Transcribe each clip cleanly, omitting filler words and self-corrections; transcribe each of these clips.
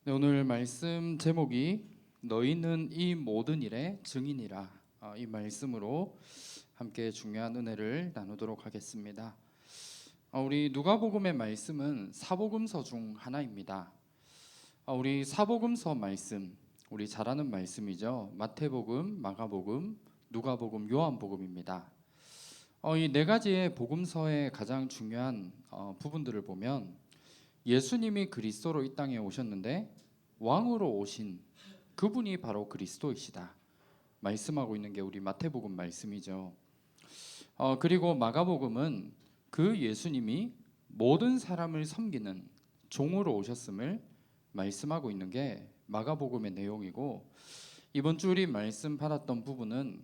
네, 오늘 말씀 제목이 너희는 이 모든 일의 증인이라. 이 말씀으로 함께 중요한 은혜를 나누도록 하겠습니다. 우리 누가복음의 말씀은 사복음서 중 하나입니다. 우리 사복음서 말씀, 우리 잘 아는 말씀이죠. 마태복음, 마가복음, 누가복음, 요한복음입니다. 이 네 가지의 복음서의 가장 중요한 부분들을 보면 예수님이 그리스도로 이 땅에 오셨는데 왕으로 오신 그분이 바로 그리스도이시다 말씀하고 있는 게 우리 마태복음 말씀이죠. 그리고 마가복음은 그 예수님이 모든 사람을 섬기는 종으로 오셨음을 말씀하고 있는 게 마가복음의 내용이고, 이번 주 우리 말씀 받았던 부분은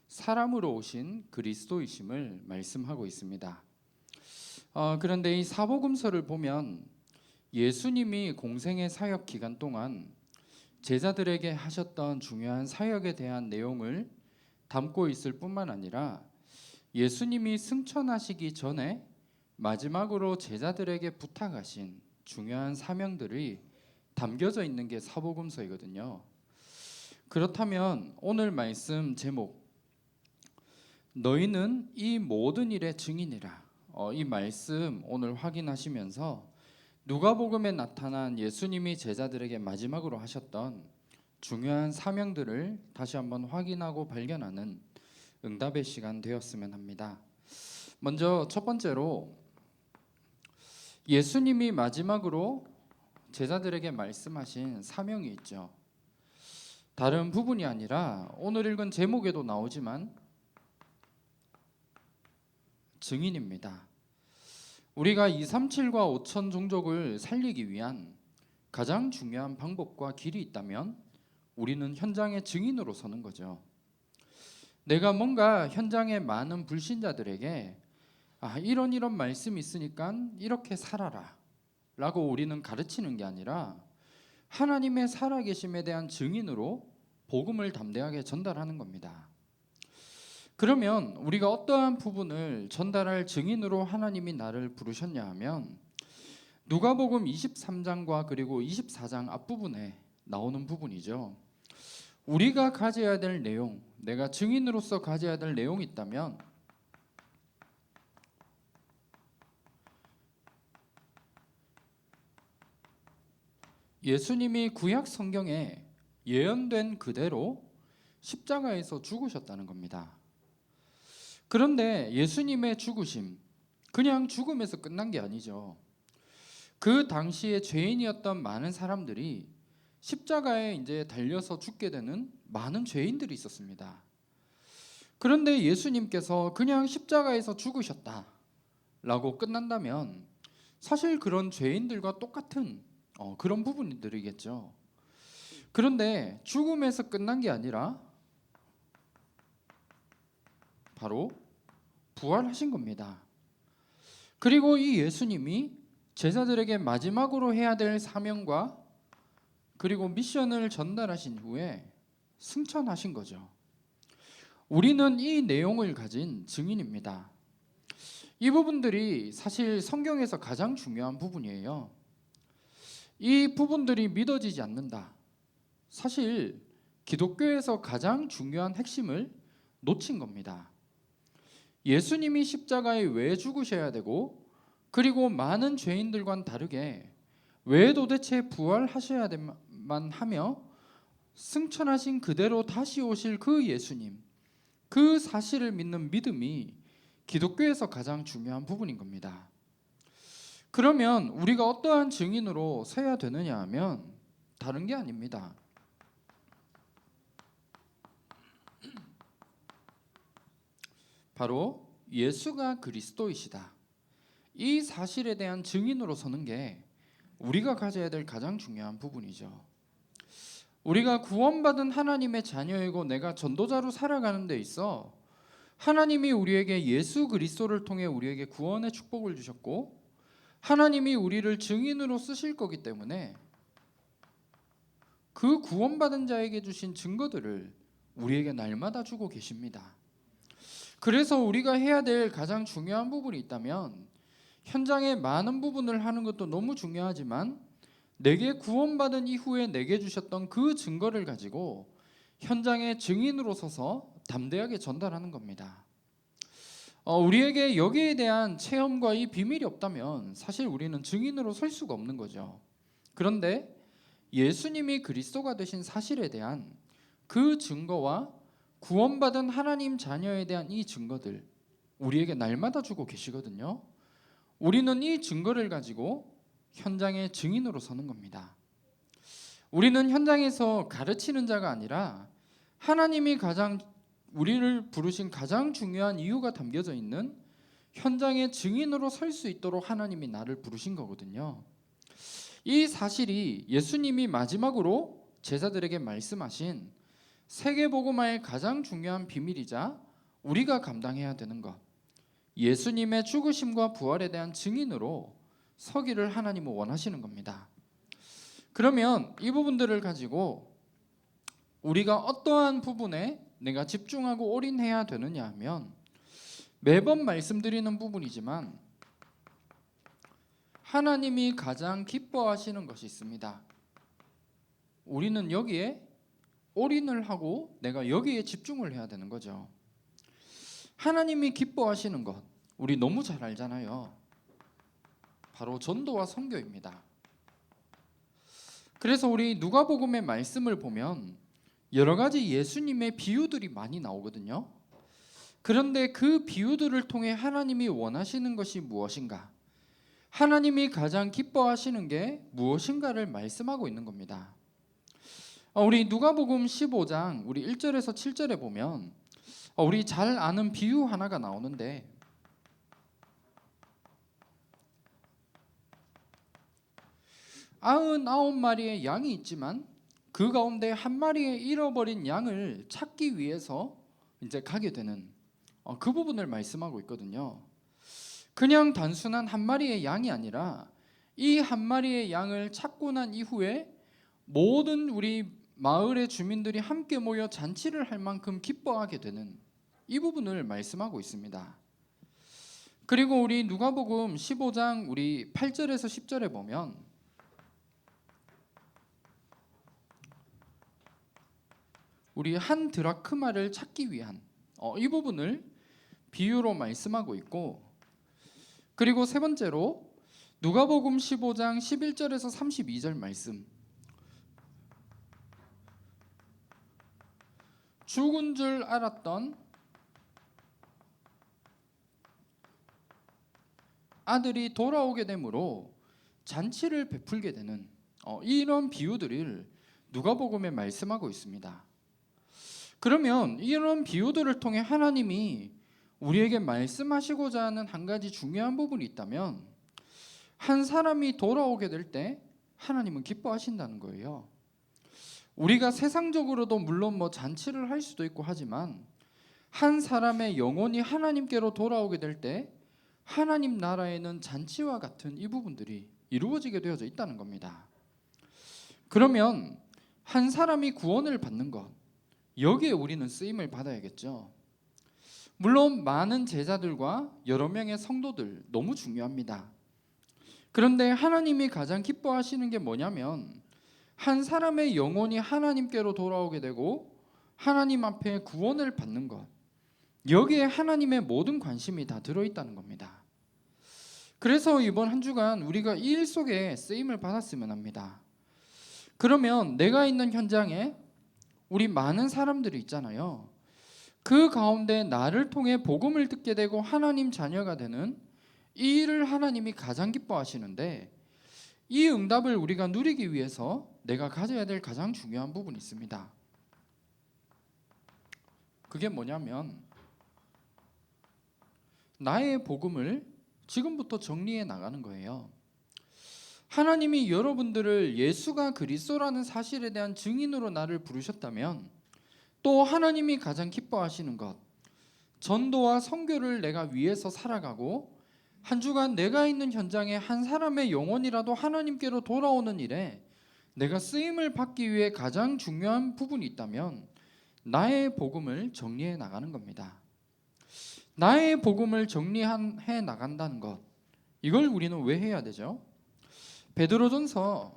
사람으로 오신 그리스도이심을 말씀하고 있습니다. 그런데 이 사복음서를 보면 예수님이 공생의 사역 기간 동안 제자들에게 하셨던 중요한 사역에 대한 내용을 담고 있을 뿐만 아니라 예수님이 승천하시기 전에 마지막으로 제자들에게 부탁하신 중요한 사명들이 담겨져 있는 게 사복음서이거든요. 그렇다면 오늘 말씀 제목 너희는 이 모든 일의 증인이라, 이 말씀 오늘 확인하시면서 누가복음에 나타난 예수님이 제자들에게 마지막으로 하셨던 중요한 사명들을 다시 한번 확인하고 발견하는 응답의 시간 되었으면 합니다. 먼저 첫 번째로 예수님이 마지막으로 제자들에게 말씀하신 사명이 있죠. 다른 부분이 아니라 오늘 읽은 제목에도 나오지만 증인입니다. 우리가 237과 5천 종족을 살리기 위한 가장 중요한 방법과 길이 있다면 우리는 현장의 증인으로 서는 거죠. 내가 뭔가 현장의 많은 불신자들에게 이런 말씀이 있으니까 이렇게 살아라 라고 우리는 가르치는 게 아니라 하나님의 살아계심에 대한 증인으로 복음을 담대하게 전달하는 겁니다. 그러면 우리가 어떠한 부분을 전달할 증인으로 하나님이 나를 부르셨냐 하면 누가복음 23장과 그리고 24장 앞부분에 나오는 부분이죠. 우리가 가져야 될 내용, 내가 증인으로서 가져야 될 내용이 있다면 예수님이 구약 성경에 예언된 그대로 십자가에서 죽으셨다는 겁니다. 그런데 예수님의 죽으심, 그냥 죽음에서 끝난 게 아니죠. 그 당시에 죄인이었던 많은 사람들이 십자가에 이제 달려서 죽게 되는 많은 죄인들이 있었습니다. 그런데 예수님께서 그냥 십자가에서 죽으셨다라고 끝난다면 사실 그런 죄인들과 똑같은 그런 부분들이겠죠. 그런데 죽음에서 끝난 게 아니라 바로 부활하신 겁니다. 그리고 이 예수님이 제자들에게 마지막으로 해야 될 사명과 그리고 미션을 전달하신 후에 승천하신 거죠. 우리는 이 내용을 가진 증인입니다. 이 부분들이 사실 성경에서 가장 중요한 부분이에요. 이 부분들이 믿어지지 않는다. 사실 기독교에서 가장 중요한 핵심을 놓친 겁니다. 예수님이 십자가에 왜 죽으셔야 되고 그리고 많은 죄인들과는 다르게 왜 도대체 부활하셔야만 하며 승천하신 그대로 다시 오실 그 예수님, 그 사실을 믿는 믿음이 기독교에서 가장 중요한 부분인 겁니다. 그러면 우리가 어떠한 증인으로 서야 되느냐 하면 다른 게 아닙니다. 바로 예수가 그리스도이시다, 이 사실에 대한 증인으로 서는 게 우리가 가져야 될 가장 중요한 부분이죠. 우리가 구원받은 하나님의 자녀이고 내가 전도자로 살아가는 데 있어 하나님이 우리에게 예수 그리스도를 통해 우리에게 구원의 축복을 주셨고 하나님이 우리를 증인으로 쓰실 거기 때문에 그 구원받은 자에게 주신 증거들을 우리에게 날마다 주고 계십니다. 그래서 우리가 해야 될 가장 중요한 부분이 있다면 현장의 많은 부분을 하는 것도 너무 중요하지만 내게 구원받은 이후에 내게 주셨던 그 증거를 가지고 현장의 증인으로 서서 담대하게 전달하는 겁니다. 우리에게 여기에 대한 체험과 이 비밀이 없다면 사실 우리는 증인으로 설 수가 없는 거죠. 그런데 예수님이 그리스도가 되신 사실에 대한 그 증거와 구원받은 하나님 자녀에 대한 이 증거들 우리에게 날마다 주고 계시거든요. 우리는 이 증거를 가지고 현장의 증인으로 서는 겁니다. 우리는 현장에서 가르치는 자가 아니라 하나님이 우리를 부르신 가장 중요한 이유가 담겨져 있는 현장의 증인으로 설 수 있도록 하나님이 나를 부르신 거거든요. 이 사실이 예수님이 마지막으로 제자들에게 말씀하신 세계복음화의 가장 중요한 비밀이자 우리가 감당해야 되는 것, 예수님의 죽으심과 부활에 대한 증인으로 서기를 하나님은 원하시는 겁니다. 그러면 이 부분들을 가지고 우리가 어떠한 부분에 내가 집중하고 올인해야 되느냐 하면 매번 말씀드리는 부분이지만 하나님이 가장 기뻐하시는 것이 있습니다. 우리는 여기에 올인을 하고 내가 여기에 집중을 해야 되는 거죠. 하나님이 기뻐하시는 것 우리 너무 잘 알잖아요. 바로 전도와 선교입니다. 그래서 우리 누가복음의 말씀을 보면 여러 가지 예수님의 비유들이 많이 나오거든요. 그런데 그 비유들을 통해 하나님이 원하시는 것이 무엇인가? 하나님이 가장 기뻐하시는 게 무엇인가를 말씀하고 있는 겁니다. 우리 누가복음 15장 우리 1절에서 7절에 보면 우리 잘 아는 비유 하나가 나오는데 99마리의 양이 있지만 그 가운데 한 마리의 잃어버린 양을 찾기 위해서 이제 가게 되는 그 부분을 말씀하고 있거든요. 그냥 단순한 한 마리의 양이 아니라 이 한 마리의 양을 찾고 난 이후에 모든 우리 마을의 주민들이 함께 모여 잔치를 할 만큼 기뻐하게 되는 이 부분을 말씀하고 있습니다. 그리고 우리 누가복음 15장 우리 8절에서 10절에 보면 우리 한 드라크마를 찾기 위한 이 부분을 비유로 말씀하고 있고, 그리고 세 번째로 누가복음 15장 11절에서 32절 말씀, 죽은 줄 알았던 아들이 돌아오게 되므로 잔치를 베풀게 되는 이런 비유들을 누가복음에 말씀하고 있습니다. 그러면 이런 비유들을 통해 하나님이 우리에게 말씀하시고자 하는 한 가지 중요한 부분이 있다면 한 사람이 돌아오게 될 때 하나님은 기뻐하신다는 거예요. 우리가 세상적으로도 물론 잔치를 할 수도 있고 하지만 한 사람의 영혼이 하나님께로 돌아오게 될 때 하나님 나라에는 잔치와 같은 이 부분들이 이루어지게 되어져 있다는 겁니다. 그러면 한 사람이 구원을 받는 것, 여기에 우리는 쓰임을 받아야겠죠. 물론 많은 제자들과 여러 명의 성도들 너무 중요합니다. 그런데 하나님이 가장 기뻐하시는 게 뭐냐면 한 사람의 영혼이 하나님께로 돌아오게 되고 하나님 앞에 구원을 받는 것, 여기에 하나님의 모든 관심이 다 들어있다는 겁니다. 그래서 이번 한 주간 우리가 이 일 속에 쓰임을 받았으면 합니다. 그러면 내가 있는 현장에 우리 많은 사람들이 있잖아요. 그 가운데 나를 통해 복음을 듣게 되고 하나님 자녀가 되는 이 일을 하나님이 가장 기뻐하시는데, 이 응답을 우리가 누리기 위해서 내가 가져야 될 가장 중요한 부분이 있습니다. 그게 뭐냐면 나의 복음을 지금부터 정리해 나가는 거예요. 하나님이 여러분들을 예수가 그리스도라는 사실에 대한 증인으로 나를 부르셨다면 또 하나님이 가장 기뻐하시는 것, 전도와 선교를 내가 위해서 살아가고 한 주간 내가 있는 현장에 한 사람의 영혼이라도 하나님께로 돌아오는 일에 내가 쓰임을 받기 위해 가장 중요한 부분이 있다면 나의 복음을 정리해 나가는 겁니다. 나의 복음을 정리해 나간다는 것, 이걸 우리는 왜 해야 되죠? 베드로전서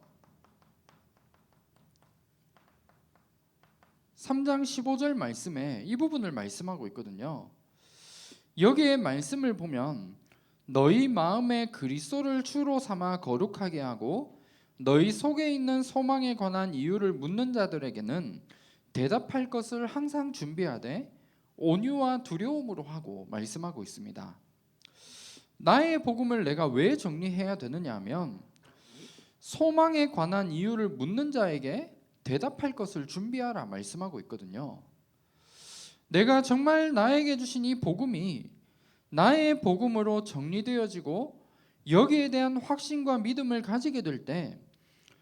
3장 15절 말씀에 이 부분을 말씀하고 있거든요. 여기에 말씀을 보면 너희 마음에 그리스도를 주로 삼아 거룩하게 하고 너희 속에 있는 소망에 관한 이유를 묻는 자들에게는 대답할 것을 항상 준비하되 온유와 두려움으로 하고 말씀하고 있습니다. 나의 복음을 내가 왜 정리해야 되느냐 하면 소망에 관한 이유를 묻는 자에게 대답할 것을 준비하라 말씀하고 있거든요. 내가 정말 나에게 주신 이 복음이 나의 복음으로 정리되어지고 여기에 대한 확신과 믿음을 가지게 될 때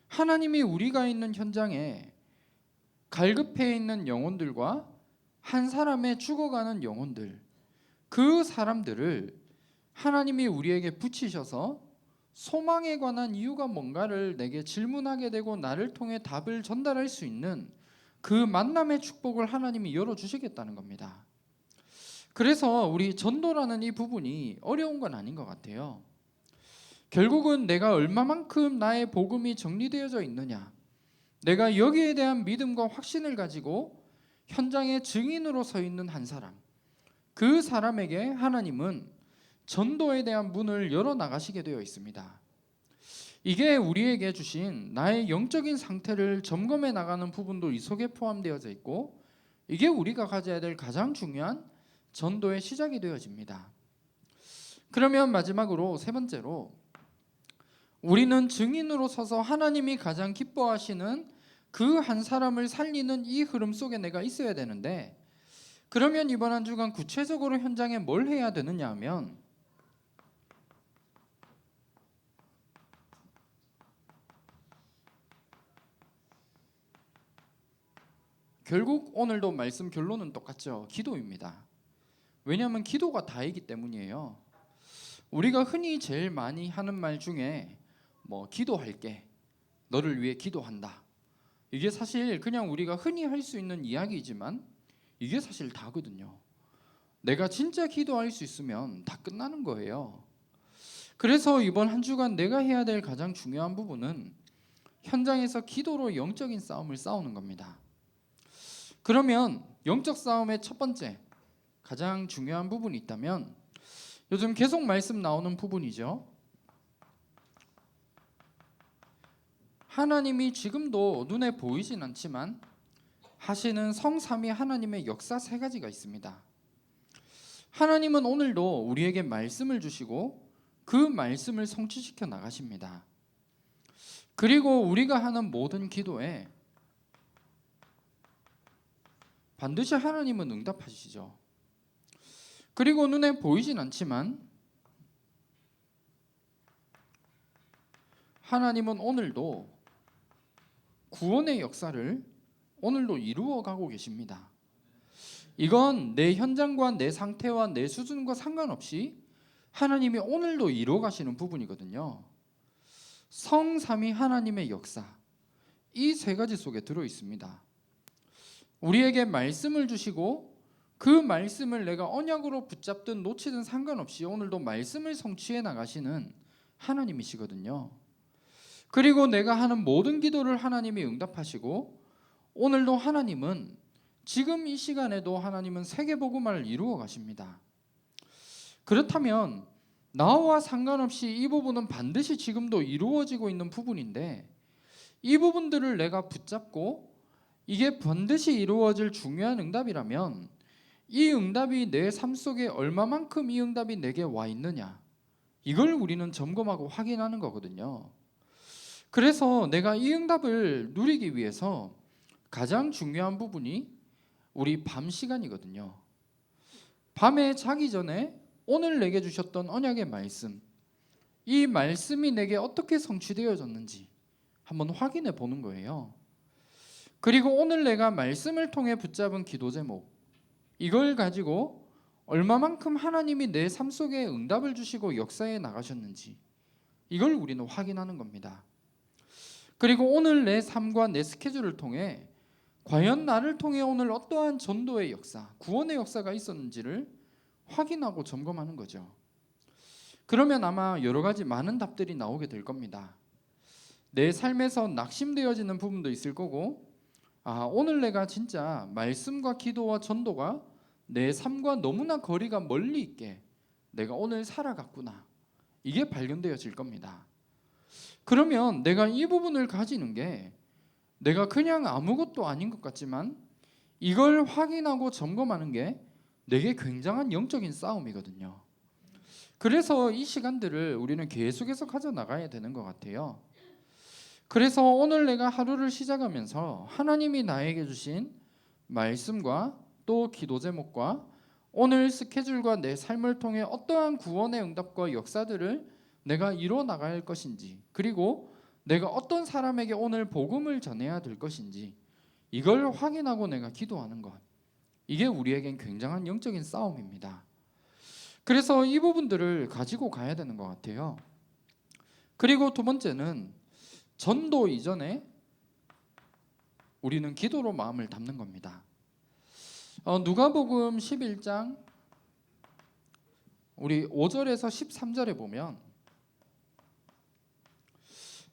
하나님이 우리가 있는 현장에 갈급해 있는 영혼들과 한 사람의 죽어가는 영혼들, 그 사람들을 하나님이 우리에게 붙이셔서 소망에 관한 이유가 뭔가를 내게 질문하게 되고 나를 통해 답을 전달할 수 있는 그 만남의 축복을 하나님이 열어주시겠다는 겁니다. 그래서 우리 전도라는 이 부분이 어려운 건 아닌 것 같아요. 결국은 내가 얼마만큼 나의 복음이 정리되어져 있느냐, 내가 여기에 대한 믿음과 확신을 가지고 현장의 증인으로 서 있는 한 사람, 그 사람에게 하나님은 전도에 대한 문을 열어나가시게 되어 있습니다. 이게 우리에게 주신 나의 영적인 상태를 점검해 나가는 부분도 이 속에 포함되어져 있고, 이게 우리가 가져야 될 가장 중요한 전도의 시작이 되어집니다. 그러면 마지막으로 세 번째로, 우리는 증인으로 서서 하나님이 가장 기뻐하시는 그 한 사람을 살리는 이 흐름 속에 내가 있어야 되는데, 그러면 이번 한 주간 구체적으로 현장에 뭘 해야 되느냐 하면 결국 오늘도 말씀 결론은 똑같죠. 기도입니다. 왜냐하면 기도가 다이기 때문이에요. 우리가 흔히 제일 많이 하는 말 중에 기도할게, 너를 위해 기도한다, 이게 사실 그냥 우리가 흔히 할 수 있는 이야기이지만 이게 사실 다거든요. 내가 진짜 기도할 수 있으면 다 끝나는 거예요. 그래서 이번 한 주간 내가 해야 될 가장 중요한 부분은 현장에서 기도로 영적인 싸움을 싸우는 겁니다. 그러면 영적 싸움의 첫 번째 가장 중요한 부분이 있다면 요즘 계속 말씀 나오는 부분이죠. 하나님이 지금도 눈에 보이진 않지만 하시는 성삼위 하나님의 역사 세 가지가 있습니다. 하나님은 오늘도 우리에게 말씀을 주시고 그 말씀을 성취시켜 나가십니다. 그리고 우리가 하는 모든 기도에 반드시 하나님은 응답하시죠. 그리고 눈에 보이진 않지만 하나님은 오늘도 구원의 역사를 오늘도 이루어가고 계십니다. 이건 내 현장과 내 상태와 내 수준과 상관없이 하나님이 오늘도 이루어가시는 부분이거든요. 성삼위 하나님의 역사, 이 세 가지 속에 들어있습니다. 우리에게 말씀을 주시고 그 말씀을 내가 언약으로 붙잡든 놓치든 상관없이 오늘도 말씀을 성취해 나가시는 하나님이시거든요. 그리고 내가 하는 모든 기도를 하나님이 응답하시고 오늘도 하나님은 지금 이 시간에도 하나님은 세계복음화를 이루어 가십니다. 그렇다면 나와 상관없이 이 부분은 반드시 지금도 이루어지고 있는 부분인데, 이 부분들을 내가 붙잡고 이게 반드시 이루어질 중요한 응답이라면 이 응답이 내 삶 속에 얼마만큼 이 응답이 내게 와 있느냐, 이걸 우리는 점검하고 확인하는 거거든요. 그래서 내가 이 응답을 누리기 위해서 가장 중요한 부분이 우리 밤 시간이거든요. 밤에 자기 전에 오늘 내게 주셨던 언약의 말씀, 이 말씀이 내게 어떻게 성취되어졌는지 한번 확인해 보는 거예요. 그리고 오늘 내가 말씀을 통해 붙잡은 기도 제목, 이걸 가지고 얼마만큼 하나님이 내 삶 속에 응답을 주시고 역사해 나가셨는지 이걸 우리는 확인하는 겁니다. 그리고 오늘 내 삶과 내 스케줄을 통해 과연 나를 통해 오늘 어떠한 전도의 역사, 구원의 역사가 있었는지를 확인하고 점검하는 거죠. 그러면 아마 여러 가지 많은 답들이 나오게 될 겁니다. 내 삶에서 낙심되어지는 부분도 있을 거고, 오늘 내가 진짜 말씀과 기도와 전도가 내 삶과 너무나 거리가 멀리 있게 내가 오늘 살아갔구나. 이게 발견되어질 겁니다. 그러면 내가 이 부분을 가지는 게 내가 그냥 아무것도 아닌 것 같지만 이걸 확인하고 점검하는 게 내게 굉장한 영적인 싸움이거든요. 그래서 이 시간들을 우리는 계속해서 가져나가야 되는 것 같아요. 그래서 오늘 내가 하루를 시작하면서 하나님이 나에게 주신 말씀과 또 기도 제목과 오늘 스케줄과 내 삶을 통해 어떠한 구원의 응답과 역사들을 내가 이루어 나갈 것인지, 그리고 내가 어떤 사람에게 오늘 복음을 전해야 될 것인지, 이걸 확인하고 내가 기도하는 것, 이게 우리에겐 굉장한 영적인 싸움입니다. 그래서 이 부분들을 가지고 가야 되는 것 같아요. 그리고 두 번째는 전도 이전에 우리는 기도로 마음을 담는 겁니다. 누가복음 11장 우리 5절에서 13절에 보면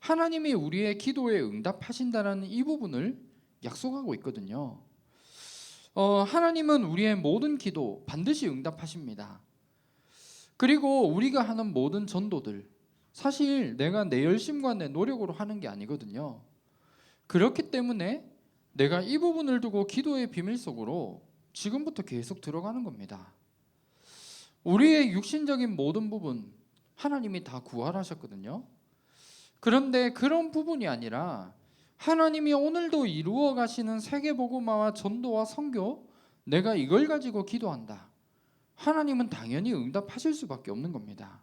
하나님이 우리의 기도에 응답하신다는 이 부분을 약속하고 있거든요. 하나님은 우리의 모든 기도 반드시 응답하십니다. 그리고 우리가 하는 모든 전도들, 사실 내가 내 열심과 내 노력으로 하는 게 아니거든요. 그렇기 때문에 내가 이 부분을 두고 기도의 비밀 속으로 지금부터 계속 들어가는 겁니다. 우리의 육신적인 모든 부분 하나님이 다 구원하셨거든요. 그런데 그런 부분이 아니라 하나님이 오늘도 이루어 가시는 세계복음화와 전도와 선교, 내가 이걸 가지고 기도한다. 하나님은 당연히 응답하실 수밖에 없는 겁니다.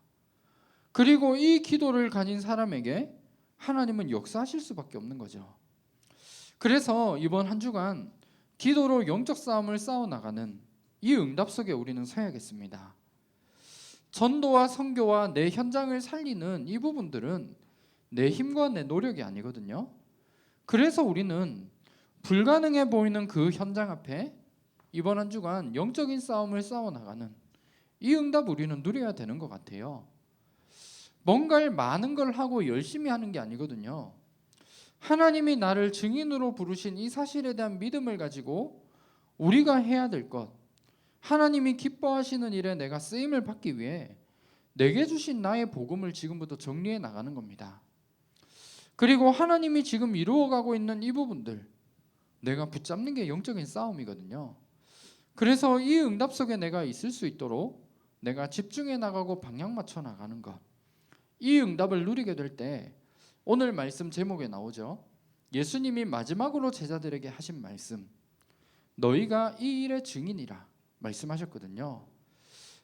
그리고 이 기도를 가진 사람에게 하나님은 역사하실 수밖에 없는 거죠. 그래서 이번 한 주간 기도로 영적 싸움을 싸워나가는 이 응답 속에 우리는 서야겠습니다. 전도와 선교와 내 현장을 살리는 이 부분들은 내 힘과 내 노력이 아니거든요. 그래서 우리는 불가능해 보이는 그 현장 앞에 이번 한 주간 영적인 싸움을 싸워나가는 이 응답 우리는 누려야 되는 것 같아요. 뭔가를 많은 걸 하고 열심히 하는 게 아니거든요. 하나님이 나를 증인으로 부르신 이 사실에 대한 믿음을 가지고 우리가 해야 될 것, 하나님이 기뻐하시는 일에 내가 쓰임을 받기 위해 내게 주신 나의 복음을 지금부터 정리해 나가는 겁니다. 그리고 하나님이 지금 이루어가고 있는 이 부분들 내가 붙잡는 게 영적인 싸움이거든요. 그래서 이 응답 속에 내가 있을 수 있도록 내가 집중해 나가고 방향 맞춰 나가는 것, 이 응답을 누리게 될 때 오늘 말씀 제목에 나오죠. 예수님이 마지막으로 제자들에게 하신 말씀, 너희가 이 일의 증인이라 말씀하셨거든요.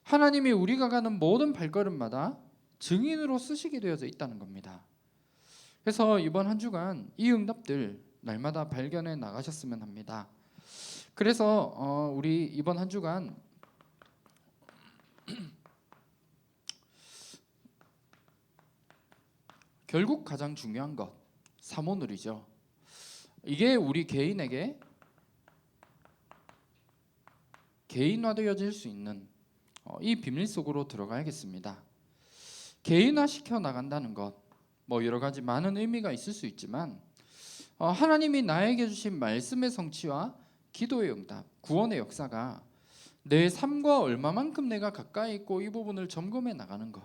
하나님이 우리가 가는 모든 발걸음마다 증인으로 쓰시게 되어져 있다는 겁니다. 그래서 이번 한 주간 이 응답들 날마다 발견해 나가셨으면 합니다. 그래서 우리 이번 한 주간 결국 가장 중요한 것, 사모늘이죠. 이게 우리 개인에게 개인화되어질 수 있는 이 비밀 속으로 들어가야겠습니다. 개인화시켜 나간다는 것, 여러 가지 많은 의미가 있을 수 있지만 하나님이 나에게 주신 말씀의 성취와 기도의 응답, 구원의 역사가 내 삶과 얼마만큼 내가 가까이 있고 이 부분을 점검해 나가는 것,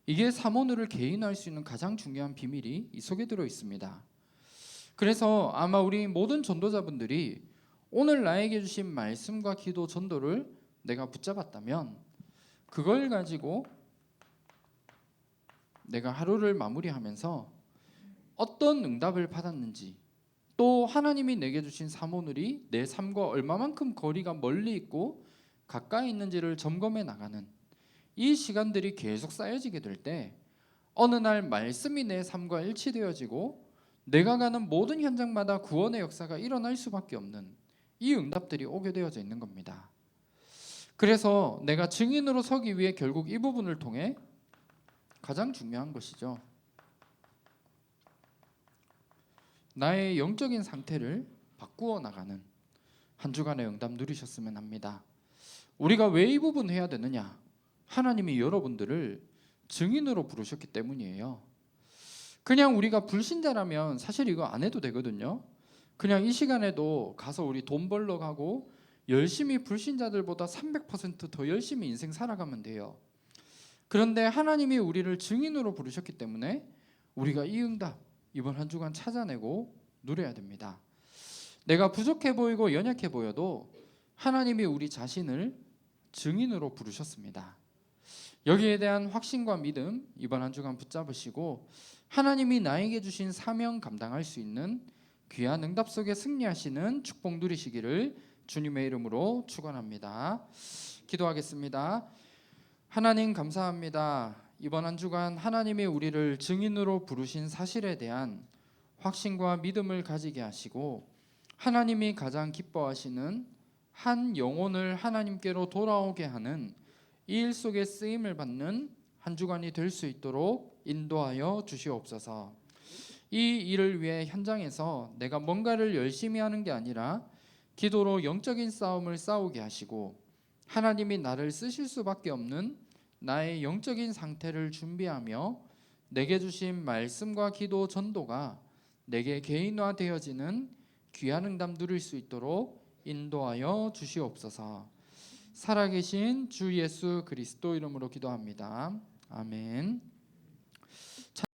이게 사모늘을 개인화할 수 있는 가장 중요한 비밀이 이 속에 들어 있습니다. 그래서 아마 우리 모든 전도자분들이 오늘 나에게 주신 말씀과 기도 전도를 내가 붙잡았다면 그걸 가지고 내가 하루를 마무리하면서 어떤 응답을 받았는지, 또 하나님이 내게 주신 사모늘이 내 삶과 얼마만큼 거리가 멀리 있고 가까이 있는지를 점검해 나가는 이 시간들이 계속 쌓여지게 될 때 어느 날 말씀이 내 삶과 일치되어지고 내가 가는 모든 현장마다 구원의 역사가 일어날 수밖에 없는 이 응답들이 오게 되어져 있는 겁니다. 그래서 내가 증인으로 서기 위해 결국 이 부분을 통해 가장 중요한 것이죠. 나의 영적인 상태를 바꾸어 나가는 한 주간의 응답 누리셨으면 합니다. 우리가 왜 이 부분 해야 되느냐? 하나님이 여러분들을 증인으로 부르셨기 때문이에요. 그냥 우리가 불신자라면 사실 이거 안 해도 되거든요. 그냥 이 시간에도 가서 우리 돈 벌러 가고 열심히 불신자들보다 300%더 열심히 인생 살아가면 돼요. 그런데 하나님이 우리를 증인으로 부르셨기 때문에 우리가 이 응답 이번 한 주간 찾아내고 누려야 됩니다. 내가 부족해 보이고 연약해 보여도 하나님이 우리 자신을 증인으로 부르셨습니다. 여기에 대한 확신과 믿음 이번 한 주간 붙잡으시고 하나님이 나에게 주신 사명 감당할 수 있는 귀한 응답 속에 승리하시는 축복 누리시기를 주님의 이름으로 축원합니다. 기도하겠습니다. 하나님 감사합니다. 이번 한 주간 하나님이 우리를 증인으로 부르신 사실에 대한 확신과 믿음을 가지게 하시고 하나님이 가장 기뻐하시는 한 영혼을 하나님께로 돌아오게 하는 이 일 속에 쓰임을 받는 한 주간이 될 수 있도록 인도하여 주시옵소서. 이 일을 위해 현장에서 내가 뭔가를 열심히 하는 게 아니라 기도로 영적인 싸움을 싸우게 하시고 하나님이 나를 쓰실 수밖에 없는 나의 영적인 상태를 준비하며 내게 주신 말씀과 기도 전도가 내게 개인화되어지는 귀한 응답 누릴 수 있도록 인도하여 주시옵소서. 살아계신 주 예수 그리스도 이름으로 기도합니다. 아멘.